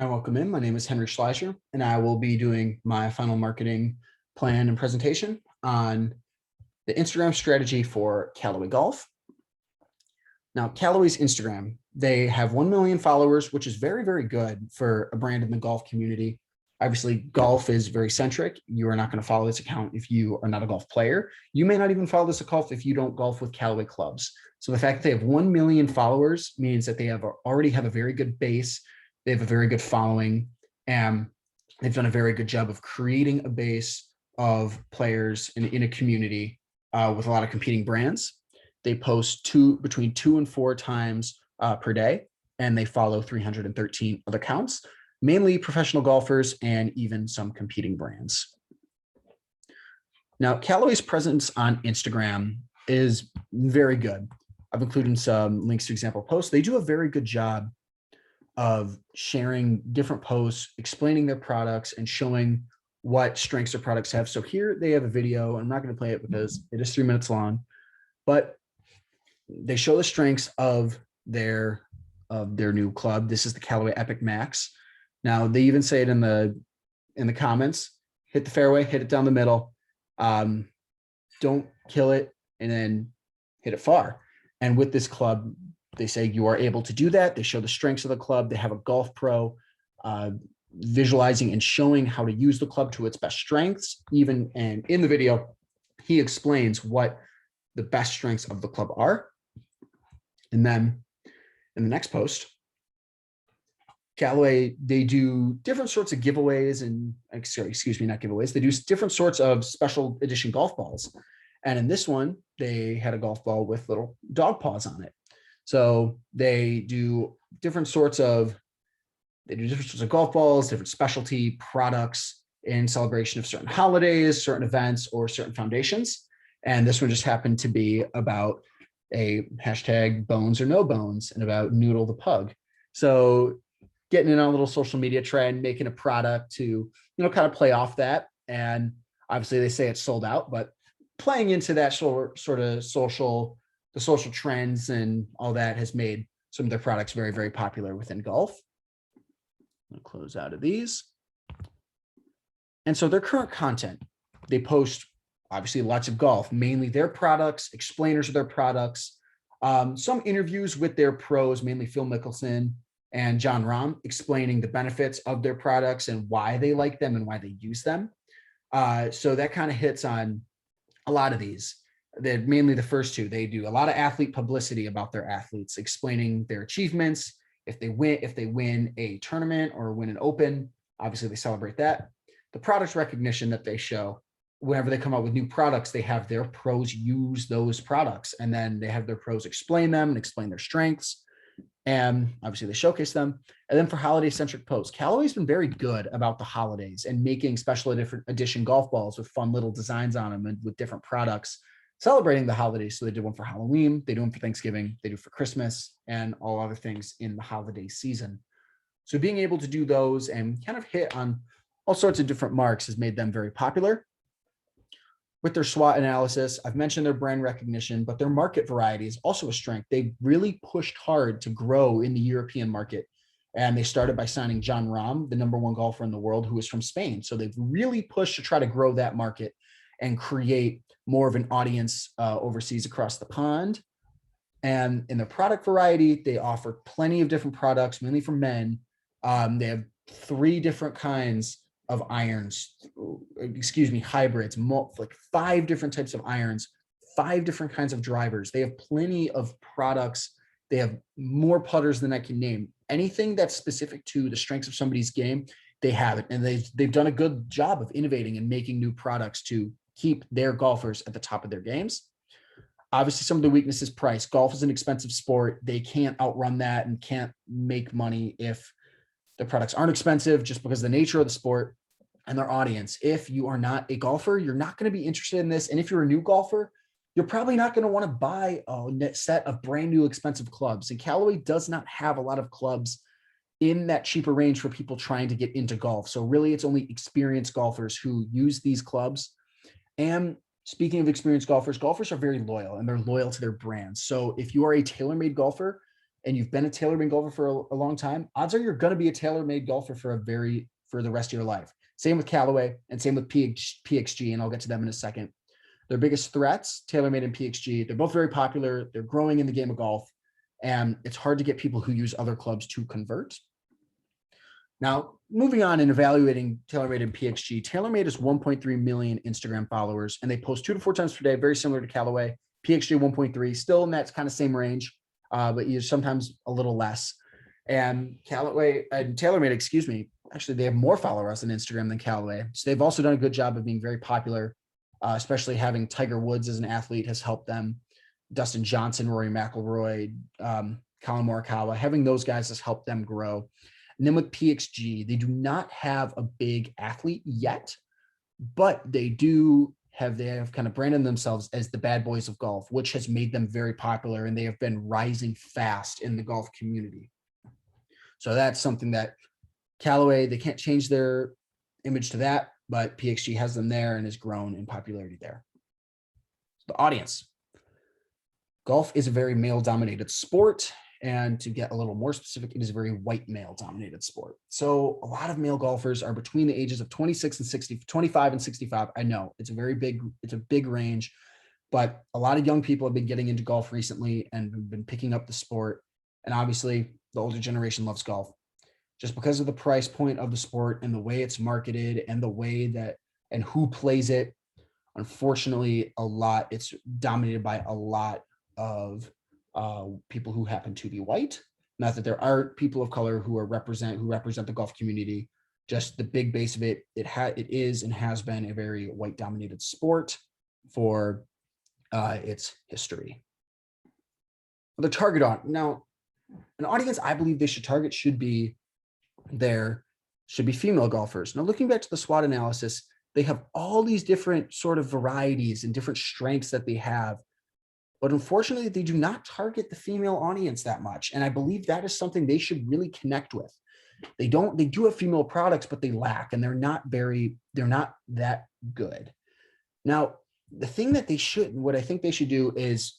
Hi, welcome in. My name is Henry Schleicher, and I will be doing my final marketing plan and presentation on the Instagram strategy for Callaway Golf. Now, Callaway's Instagram, they have 1 million followers, which is very, very good for a brand in the golf community. Obviously, golf is very centric. You are not going to follow this account if you are not a golf player. You may not even follow this account if you don't golf with Callaway clubs. So the fact that they have 1 million followers means that they already have a very good base. They have a very good following, and they've done a very good job of creating a base of players in a community with a lot of competing brands. They post between 2 and 4 times per day, and they follow 313 other accounts, mainly professional golfers and even some competing brands. Now, Callaway's presence on Instagram is very good. I've included some links to example posts. They do a very good job of sharing different posts, explaining their products, and showing what strengths their products have. So here they have a video. I'm not going to play it because it is 3 minutes long, but they show the strengths of their new club. This is the Callaway Epic Max. Now they even say it in the comments: hit the fairway, hit it down the middle, don't kill it, and then hit it far. And with this club, they say you are able to do that. They show the strengths of the club. They have a golf pro visualizing and showing how to use the club to its best strengths. And in the video, he explains what the best strengths of the club are. And then in the next post, Callaway, they do different sorts of giveaways and not giveaways. They do different sorts of special edition golf balls. And in this one, they had a golf ball with little dog paws on it. So they do different sorts of golf balls, different specialty products in celebration of certain holidays, certain events, or certain foundations. And this one just happened to be about a hashtag bones or no bones and about Noodle the pug. So getting in on a little social media trend, making a product to, kind of play off that. And obviously they say it's sold out, but playing into that sort of social trends and all that has made some of their products very, very popular within golf. I'm going to close out of these. And so their current content, they post obviously lots of golf, mainly their products, explainers of their products, some interviews with their pros, mainly Phil Mickelson and Jon Rahm, explaining the benefits of their products and why they like them and why they use them. So that kind of hits on a lot of these. They're mainly the first two. They do a lot of athlete publicity about their athletes, explaining their achievements. If they win a tournament or win an open, obviously they celebrate that. The product recognition that they show, whenever they come out with new products, they have their pros use those products, and then they have their pros explain them and explain their strengths. And obviously they showcase them. And then for holiday centric posts, Callaway's been very good about the holidays and making special edition golf balls with fun little designs on them and with different products celebrating the holidays. So they did one for Halloween, they do one for Thanksgiving, they do for Christmas, and all other things in the holiday season. So being able to do those and kind of hit on all sorts of different marks has made them very popular. With their SWOT analysis, I've mentioned their brand recognition, but their market variety is also a strength. They really pushed hard to grow in the European market. And they started by signing Jon Rahm, the #1 golfer in the world, who is from Spain. So they've really pushed to try to grow that market and create more of an audience overseas across the pond. And in their product variety, they offer plenty of different products, mainly for men. They have 3 different kinds of irons, hybrids, like 5 different types of irons, 5 different kinds of drivers. They have plenty of products. They have more putters than I can name. Anything that's specific to the strengths of somebody's game, they have it. And they've done a good job of innovating and making new products to keep their golfers at the top of their games. Obviously, some of the weakness is price. Golf is an expensive sport. They can't outrun that and can't make money if the products aren't expensive, just because of the nature of the sport and their audience. If you are not a golfer, you're not going to be interested in this. And if you're a new golfer, you're probably not going to want to buy a set of brand new expensive clubs. And Callaway does not have a lot of clubs in that cheaper range for people trying to get into golf. So really, it's only experienced golfers who use these clubs. And speaking of experienced golfers, golfers are very loyal and they're loyal to their brands. So if you are a TaylorMade golfer, and you've been a TaylorMade golfer for a long time, odds are you're going to be a TaylorMade golfer for the rest of your life. Same with Callaway and same with PXG, and I'll get to them in a second. Their biggest threats, TaylorMade and PXG, they're both very popular. They're growing in the game of golf, and it's hard to get people who use other clubs to convert. Now, moving on and evaluating TaylorMade and PXG, TaylorMade is 1.3 million Instagram followers, and they post 2 to 4 times per day, very similar to Callaway. PXG 1.3, still in that kind of same range, but you're sometimes a little less. And Callaway and TaylorMade, excuse me, actually they have more followers on Instagram than Callaway. So they've also done a good job of being very popular, especially having Tiger Woods as an athlete has helped them. Dustin Johnson, Rory McIlroy, Colin Morikawa, having those guys has helped them grow. And then with PXG, they do not have a big athlete yet, but they have kind of branded themselves as the bad boys of golf, which has made them very popular, and they have been rising fast in the golf community. So that's something that Callaway, they can't change their image to that, but PXG has them there and has grown in popularity there. The audience. Golf is a very male-dominated sport. And to get a little more specific, it is a very white male dominated sport. So a lot of male golfers are between the ages of 26 and 60, 25 and 65. I know it's a big range, but a lot of young people have been getting into golf recently and have been picking up the sport. And obviously the older generation loves golf just because of the price point of the sport and the way it's marketed and the way that, and who plays it. Unfortunately, it's dominated by a lot of people who happen to be white. Not that there aren't people of color who represent the golf community. Just the big base of it, it is and has been a very white dominated sport for its history. The target on now, an audience I believe they should target should be female golfers. Now, looking back to the SWOT analysis, they have all these different sort of varieties and different strengths that they have. But unfortunately, they do not target the female audience that much. And I believe that is something they should really connect with. They do have female products, but they lack, and they're not that good. Now, what I think they should do is,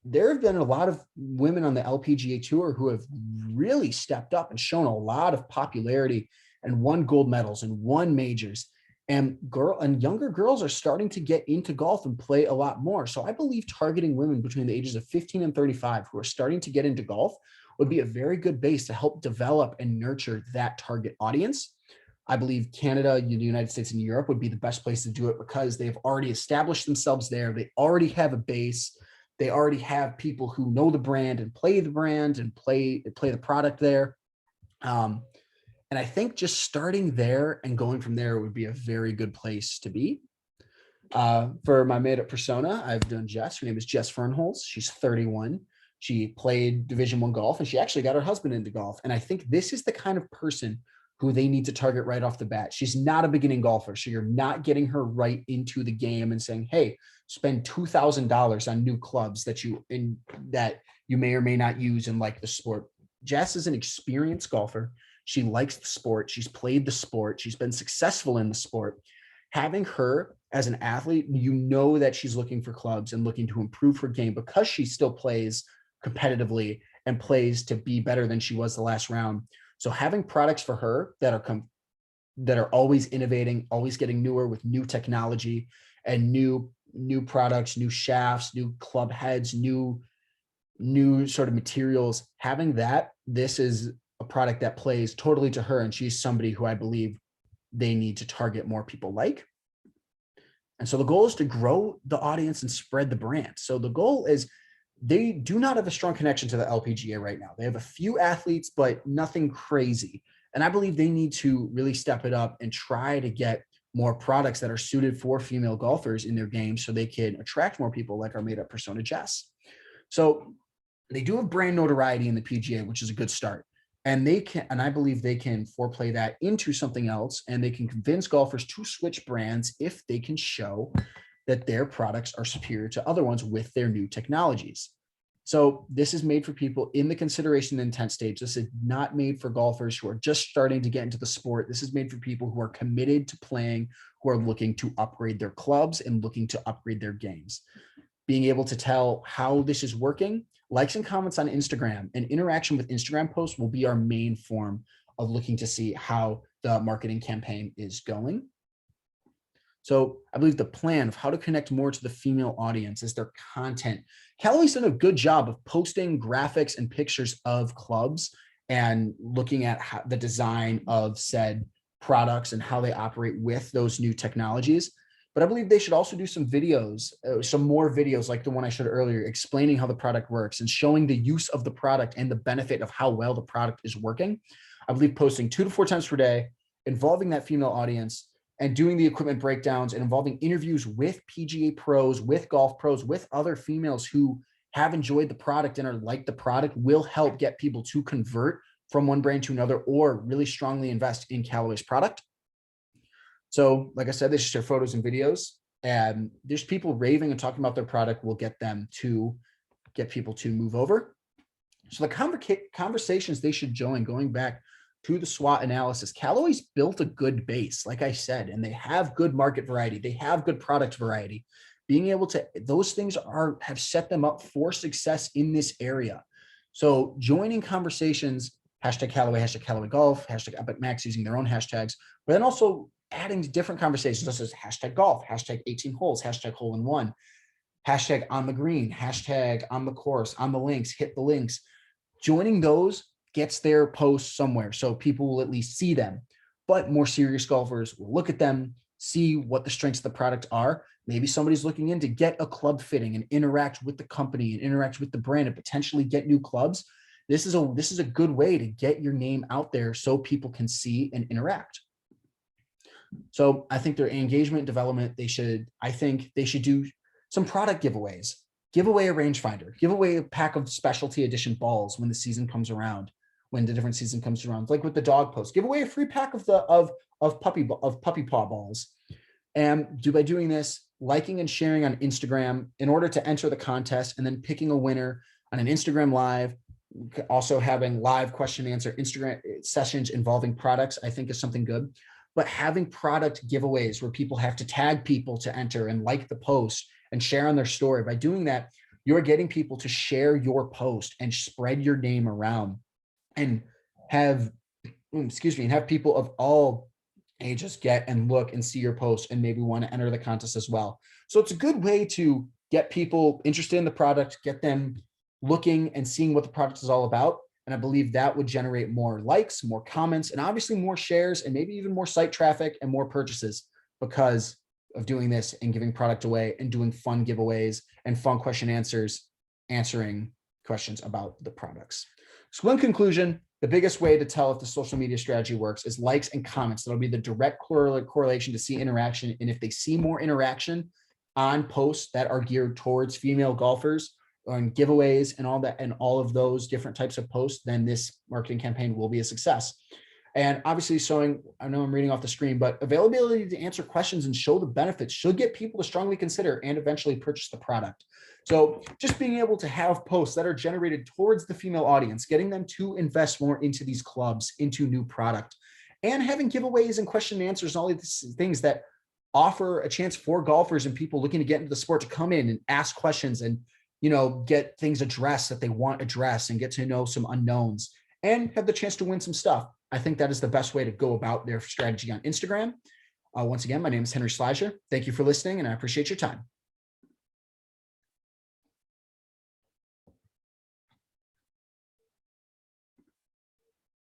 there have been a lot of women on the LPGA tour who have really stepped up and shown a lot of popularity and won gold medals and won majors. And younger girls are starting to get into golf and play a lot more. So I believe targeting women between the ages of 15 and 35 who are starting to get into golf would be a very good base to help develop and nurture that target audience. I believe Canada, the United States, and Europe would be the best place to do it because they've already established themselves there. They already have a base. They already have people who know the brand and play the brand and play the product there. And I think just starting there and going from there would be a very good place to be. For my made-up persona, I've done Jess. Her name is Jess Fernholz. She's 31. She played Division I golf, and she actually got her husband into golf. And I think this is the kind of person who they need to target right off the bat. She's not a beginning golfer, so you're not getting her right into the game and saying, hey, spend $2,000 on new clubs that you may or may not use and like the sport. Jess is an experienced golfer. She likes the sport. She's played the sport. She's been successful in the sport. Having her as an athlete, you know that she's looking for clubs and looking to improve her game because she still plays competitively and plays to be better than she was the last round. So having products for her that are always innovating, always getting newer with new technology and new products, new shafts, new club heads, new sort of materials, having that, this is a product that plays totally to her. And she's somebody who I believe they need to target more people like. And so the goal is to grow the audience and spread the brand. So the goal is, they do not have a strong connection to the LPGA right now. They have a few athletes, but nothing crazy. And I believe they need to really step it up and try to get more products that are suited for female golfers in their game so they can attract more people like our made-up persona, Jess. So they do have brand notoriety in the PGA, which is a good start. And I believe they can foreplay that into something else, and they can convince golfers to switch brands if they can show that their products are superior to other ones with their new technologies. So this is made for people in the consideration and intent stage. This is not made for golfers who are just starting to get into the sport. This is made for people who are committed to playing, who are looking to upgrade their clubs and looking to upgrade their games. Being able to tell how this is working likes and comments on Instagram and interaction with Instagram posts will be our main form of looking to see how the marketing campaign is going. So I believe the plan of how to connect more to the female audience is their content. Callaway's done a good job of posting graphics and pictures of clubs and looking at how, the design of said products and how they operate with those new technologies. But I believe they should also do some videos, some more videos like the one I showed earlier, explaining how the product works and showing the use of the product and the benefit of how well the product is working. I believe posting 2 to 4 times per day, involving that female audience, and doing the equipment breakdowns and involving interviews with PGA pros, with golf pros, with other females who have enjoyed the product and are like the product will help get people to convert from one brand to another or really strongly invest in Callaway's product. So like I said, they should share photos and videos, and there's people raving and talking about their product will get them to get people to move over. So the conversations they should join, going back to the SWOT analysis, Callaway's built a good base, like I said, and they have good market variety. They have good product variety. Being able to, those things have set them up for success in this area. So joining conversations, hashtag Callaway, hashtag Callaway Golf, hashtag Epic Max, using their own hashtags, but then also adding different conversations such as hashtag golf, hashtag 18 holes, hashtag hole in one, hashtag on the green, hashtag on the course, on the links, hit the links. Joining those gets their posts somewhere, so people will at least see them. But more serious golfers will look at them, see what the strengths of the product are. Maybe somebody's looking in to get a club fitting and interact with the company and interact with the brand and potentially get new clubs. This is a good way to get your name out there so people can see and interact. So I think their engagement development, I think they should do some product giveaways. Give away a rangefinder, give away a pack of specialty edition balls when the season comes around, when the different season comes around, like with the dog post, give away a free pack of puppy paw balls. And by doing this, liking and sharing on Instagram in order to enter the contest, and then picking a winner on an Instagram live, also having live question and answer Instagram sessions involving products, I think is something good. But having product giveaways where people have to tag people to enter and like the post and share on their story. By doing that, you're getting people to share your post and spread your name around, and have people of all ages get and look and see your post and maybe want to enter the contest as well. So it's a good way to get people interested in the product, get them looking and seeing what the product is all about. And I believe that would generate more likes, more comments, and obviously more shares, and maybe even more site traffic and more purchases because of doing this and giving product away and doing fun giveaways and fun question answers, answering questions about the products. So in conclusion, the biggest way to tell if the social media strategy works is likes and comments. That'll be the direct correlation to see interaction. And if they see more interaction on posts that are geared towards female golfers, on giveaways and all that, and all of those different types of posts, then this marketing campaign will be a success. And obviously showing, I know I'm reading off the screen, but availability to answer questions and show the benefits should get people to strongly consider and eventually purchase the product. So just being able to have posts that are generated towards the female audience, getting them to invest more into these clubs, into new product, and having giveaways and question and answers and all of these things that offer a chance for golfers and people looking to get into the sport to come in and ask questions and, you know, get things addressed that they want addressed and get to know some unknowns and have the chance to win some stuff. I think that is the best way to go about their strategy on Instagram. Once again, my name is Henry Sliger. Thank you for listening, and I appreciate your time.